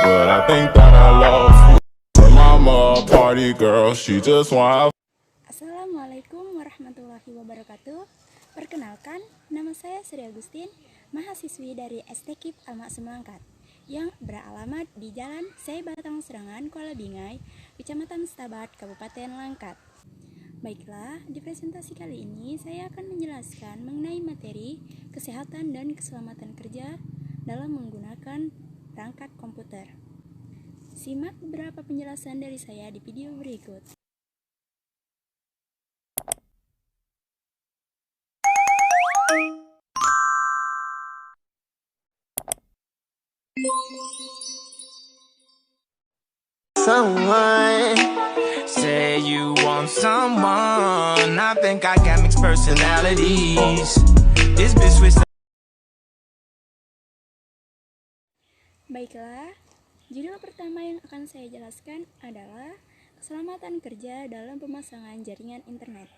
but I think that I love you. Her mama a party girl, she just want. Assalamualaikum warahmatullahi wabarakatuh. Perkenalkan, nama saya Sri Agustin, mahasiswi dari STKIP Al-Maksum Langkat yang beralamat di Jalan Sei Batang Serangan, Kuala Bingai, Kecamatan Setabat, Kabupaten Langkat. Baiklah, di presentasi kali ini saya akan menjelaskan mengenai materi kesehatan dan keselamatan kerja dalam menggunakan perangkat komputer. Simak beberapa penjelasan dari saya di video berikut. Someone say you want someone. I think I got mixed personalities. This bitch with. Baiklah, judul pertama yang akan saya jelaskan adalah keselamatan kerja dalam pemasangan jaringan internet.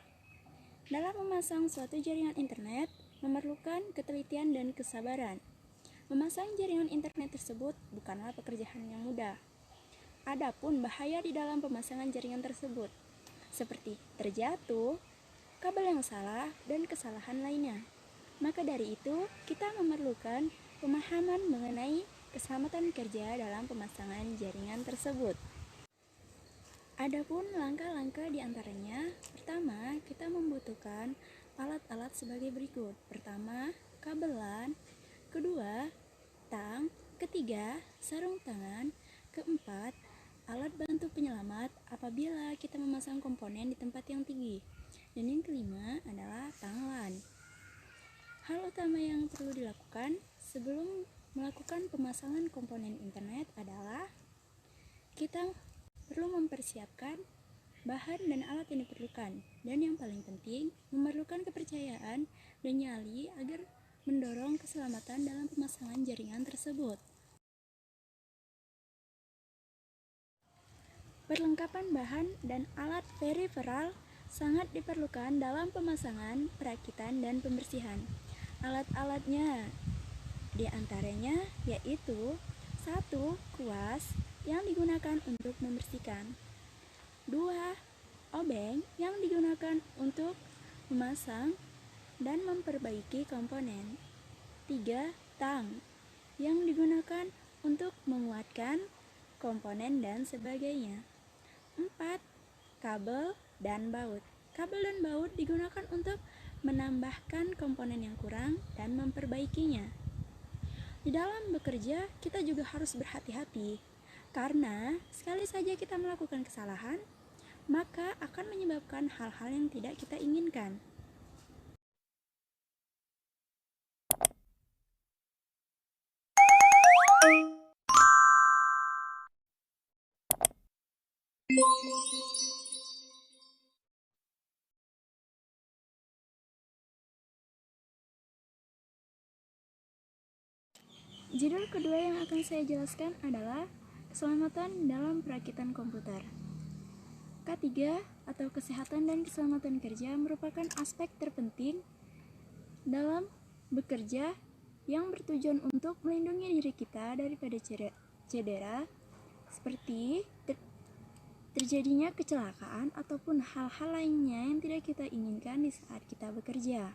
Dalam memasang suatu jaringan internet memerlukan ketelitian dan kesabaran. Memasang jaringan internet tersebut bukanlah pekerjaan yang mudah. Adapun bahaya di dalam pemasangan jaringan tersebut, seperti terjatuh, kabel yang salah, dan kesalahan lainnya. Maka dari itu, kita memerlukan pemahaman mengenai keselamatan kerja dalam pemasangan jaringan tersebut. Adapun langkah-langkah di antaranya, pertama, kita membutuhkan alat-alat sebagai berikut. Pertama, kabelan, kedua, tang, ketiga, sarung tangan, keempat, alat bantu penyelamat apabila kita memasang komponen di tempat yang tinggi. Dan yang kelima adalah tanglan. Hal utama yang perlu dilakukan sebelum melakukan pemasangan komponen internet adalah kita perlu mempersiapkan bahan dan alat yang diperlukan. Dan yang paling penting, memerlukan kepercayaan dan nyali agar mendorong keselamatan dalam pemasangan jaringan tersebut. Perlengkapan bahan dan alat periferal sangat diperlukan dalam pemasangan, perakitan, dan pembersihan. Alat-alatnya di antaranya yaitu 1. Kuas yang digunakan untuk membersihkan, 2. Obeng yang digunakan untuk memasang dan memperbaiki komponen, 3. Tang yang digunakan untuk menguatkan komponen dan sebagainya, 4. Kabel dan baut. Kabel dan baut digunakan untuk menambahkan komponen yang kurang dan memperbaikinya. Di dalam bekerja, kita juga harus berhati-hati, karena sekali saja kita melakukan kesalahan, maka akan menyebabkan hal-hal yang tidak kita inginkan. Judul kedua yang akan saya jelaskan adalah keselamatan dalam perakitan komputer. K3 atau kesehatan dan keselamatan kerja merupakan aspek terpenting dalam bekerja yang bertujuan untuk melindungi diri kita daripada cedera seperti terjadinya kecelakaan ataupun hal-hal lainnya yang tidak kita inginkan di saat kita bekerja.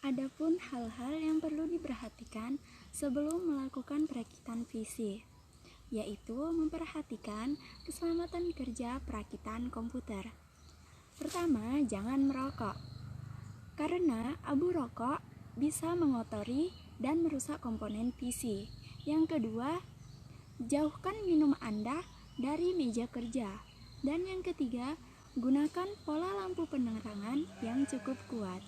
Adapun hal-hal yang perlu diperhatikan sebelum melakukan perakitan PC, yaitu memperhatikan keselamatan kerja perakitan komputer. Pertama, jangan merokok, karena abu rokok bisa mengotori dan merusak komponen PC. Yang kedua, jauhkan minum Anda dari meja kerja. Dan yang ketiga, gunakan pola lampu penerangan yang cukup kuat.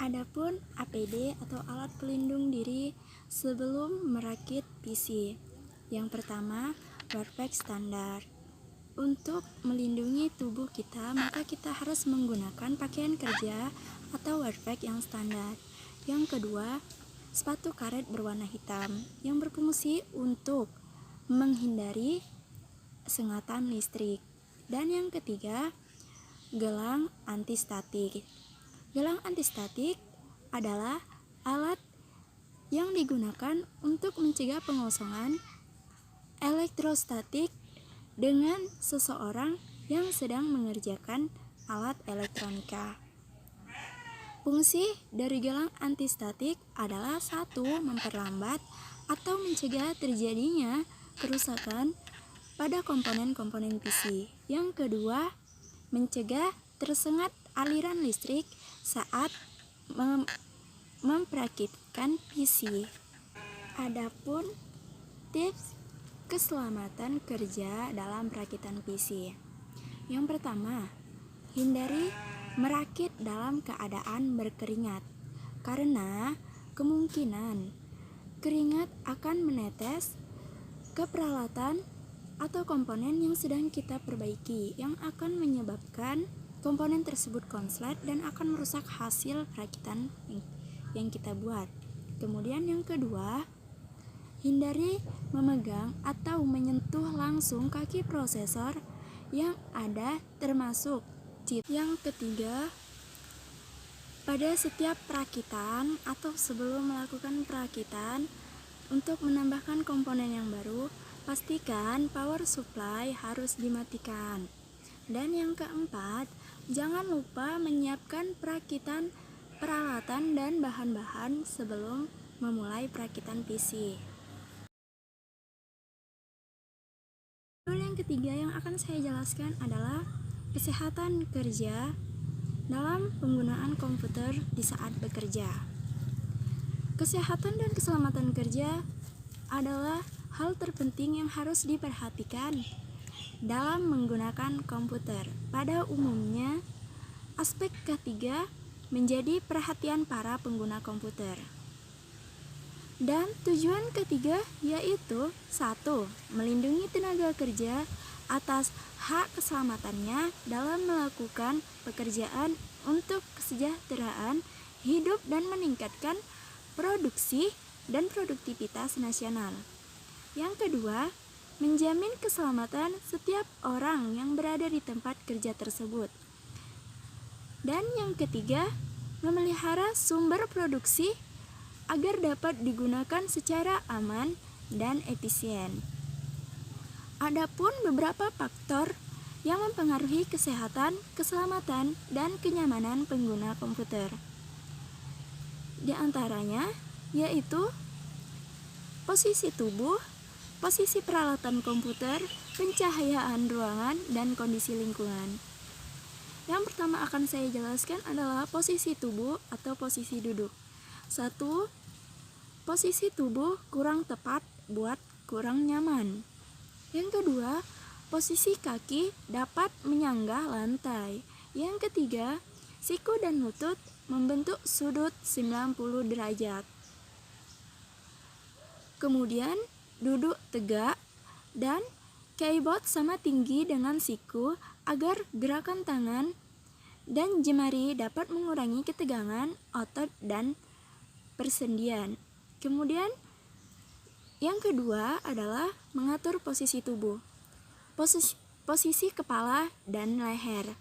Adapun APD atau alat pelindung diri sebelum merakit PC. Yang pertama, wearpack standar. Untuk melindungi tubuh kita, maka kita harus menggunakan pakaian kerja atau wearpack yang standar. Yang kedua, sepatu karet berwarna hitam yang berfungsi untuk menghindari sengatan listrik. Dan yang ketiga, gelang antistatik. Gelang antistatik adalah alat yang digunakan untuk mencegah pengosongan elektrostatik dengan seseorang yang sedang mengerjakan alat elektronika. Fungsi dari gelang antistatik adalah 1. Memperlambat atau mencegah terjadinya kerusakan pada komponen-komponen PC. Yang kedua, mencegah tersengat aliran listrik saat mempraktikkan PC. Adapun tips keselamatan kerja dalam perakitan PC. Yang pertama, hindari merakit dalam keadaan berkeringat, karena kemungkinan keringat akan menetes ke peralatan atau komponen yang sedang kita perbaiki, yang akan menyebabkan komponen tersebut konslet dan akan merusak hasil perakitan yang kita buat. Kemudian yang kedua, hindari memegang atau menyentuh langsung kaki prosesor yang ada termasuk chip. Yang ketiga, pada setiap perakitan atau sebelum melakukan perakitan untuk menambahkan komponen yang baru, pastikan power supply harus dimatikan. Dan yang keempat, jangan lupa menyiapkan perakitan peralatan dan bahan-bahan sebelum memulai perakitan PC. Lalu yang ketiga yang akan saya jelaskan adalah kesehatan kerja dalam penggunaan komputer di saat bekerja. Kesehatan dan keselamatan kerja adalah hal terpenting yang harus diperhatikan dalam menggunakan komputer. Pada umumnya, aspek ketiga menjadi perhatian para pengguna komputer. Dan tujuan ketiga yaitu 1. Melindungi tenaga kerja atas hak keselamatannya dalam melakukan pekerjaan untuk kesejahteraan hidup dan meningkatkan produksi dan produktivitas nasional. Yang kedua, menjamin keselamatan setiap orang yang berada di tempat kerja tersebut. Dan yang ketiga, memelihara sumber produksi agar dapat digunakan secara aman dan efisien. Adapun beberapa faktor yang mempengaruhi kesehatan, keselamatan, dan kenyamanan pengguna komputer. Di antaranya yaitu posisi tubuh, posisi peralatan komputer, pencahayaan ruangan, dan kondisi lingkungan. Yang pertama akan saya jelaskan adalah posisi tubuh atau posisi duduk. 1. Posisi tubuh kurang tepat buat kurang nyaman. Yang kedua, posisi kaki dapat menyanggah lantai. Yang ketiga, siku dan lutut membentuk sudut 90 derajat. Kemudian, duduk tegak dan keyboard sama tinggi dengan siku agar gerakan tangan dan jemari dapat mengurangi ketegangan otot dan persendian. Kemudian yang kedua adalah mengatur posisi tubuh. Posisi kepala dan leher.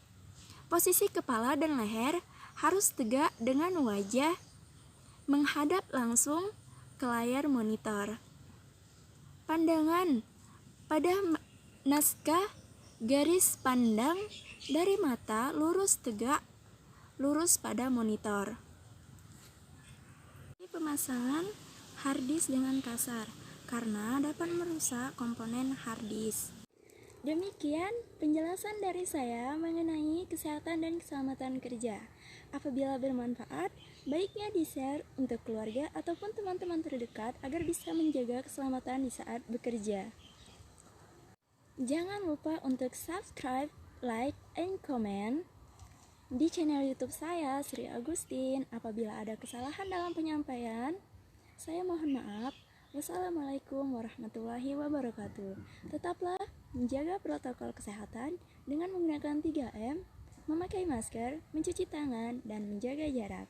Posisi kepala dan leher harus tegak dengan wajah menghadap langsung ke layar monitor. Pandangan pada naskah, garis pandang dari mata lurus tegak, lurus pada monitor. Pemasangan harddisk dengan kasar karena dapat merusak komponen harddisk. Demikian penjelasan dari saya mengenai kesehatan dan keselamatan kerja. Apabila bermanfaat, baiknya di-share untuk keluarga ataupun teman-teman terdekat agar bisa menjaga keselamatan di saat bekerja. Jangan lupa untuk subscribe, like, and comment di channel YouTube saya, Sri Agustin. Apabila ada kesalahan dalam penyampaian, saya mohon maaf. Wassalamualaikum warahmatullahi wabarakatuh. Tetaplah menjaga protokol kesehatan dengan menggunakan 3M, memakai masker, mencuci tangan, dan menjaga jarak.